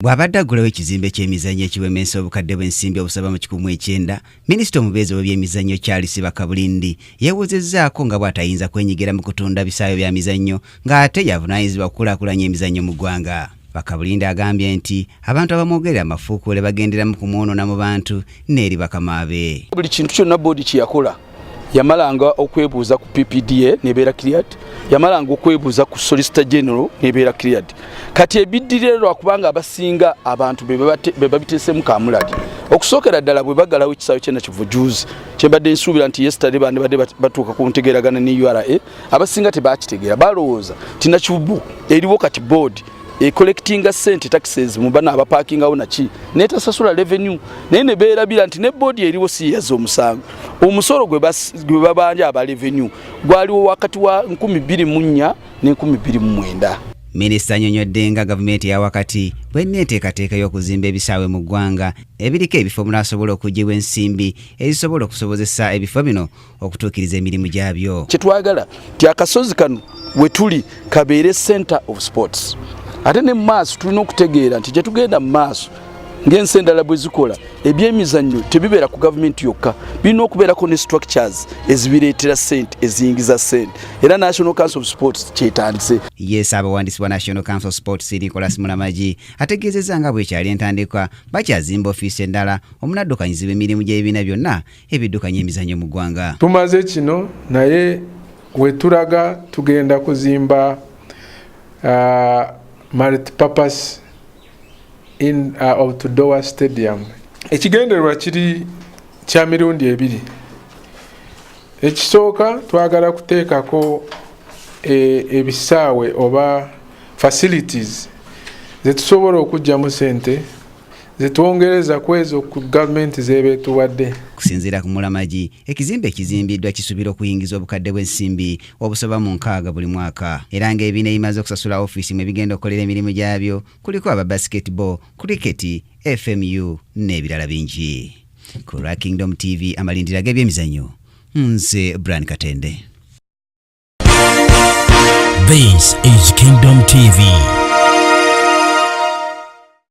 Bw'abadde aggulawo ekizimbe ky'emizannyo ekiwemesa obukadde bw'ensimbi obusaba mu 1900, Minisita omubeezi w'ebyemizannyo Charles Bakabulindi yeewozezzaako nga bw'atayinza kwenyigira mu kutunda bisaayo bya mizannyo ng'ate yavunaanyizibwa okukulaakulanya emizannyo mu ggwanga. Bakabulindi agambye nti abantu abamwogerera amafuukuule bagenderamu kumwonoona mu bantu n'eri bakama be. Buli kintu kyonna boodi kye yakola yamalanga okwebuuza ku PPDA nebeera cleared, yamalanga okwebuuza ku Solicitor General nebeera cleared. Kati ebiddirira lwakubanga abasinga abantu be babiteesemu kamulali. Okusookera ddala bwe bagalawo ekisaawe kyena kivujuuzi kyembadde nsuubira nti yesterday badde batuuka ku ntegeeragana ne URA, abasinga tebakitegeera balowooza tina kibubu eriwo kati board collecting sente taxes mu bana abaparkingawo naki netasasula revenue naye ne beerabira nti ne board eriwo si yazo omusango omusolo gwe babanja aba revenue gwaliwo wakati wa 2004 ne 2009. Minisita annyonnyodde nga gavumenti ya wakati bw'enneeteekateeka y'okuzimba ebisaawe mu ggwanga ebiriko ebifo munaasobola okuggibwa ensimbi ezisobola okusobozesa ebifo bino okutuukiriza emirimu gyabyo. Kye twagala ti akasozi kano we tuli kabeere center of sports. Ate ne maaso tulina okutegeera nti gye tugenda mu maaso ng'ensi endala bwe zikola ebyemizannyo tebibeera ku gavumenti yokka, birina okubeerako ne structures ezibireetera ssente eziyingiza ssente, era National Council of Sports kyetandise. Abawandiisi wa National Council of Sports Nicholas Mulamagi ategeezezza nga bwekyali entandikwa bakyazimba ofiisi endala omunaddukanyizibwa emirimu gy'ebibiina byonna ebiddukanya emizannyo mu ggwanga. Tumaze kino naye we tulaga tugenda kuzimba multipurpose in outdoor stadium. Ekigendererwa kiri kya mirundi ebiri. Ekisooka twagala kuteekako ebisaawe oba facilities zetusobola okugyamu sente zetwongereza kwezo ku gavumenti zebeetuwadde. Kusinziira ku Mulamagi, ekizimbe ekizimbiddwa kisuubira okuyingiza obukadde bw'ensimbi obusoba mu 6 buli mwaka, era ng'ebibiina ebimaze okusasula ofiisi mwe bigenda okukolera emirimu gyabyo kuliko aba basketball, cricket, FMU n'ebirala bingi. Ku Kingdom TV amalindira g'ebyemizannyo, nze Brian Katende. This is Kingdom TV.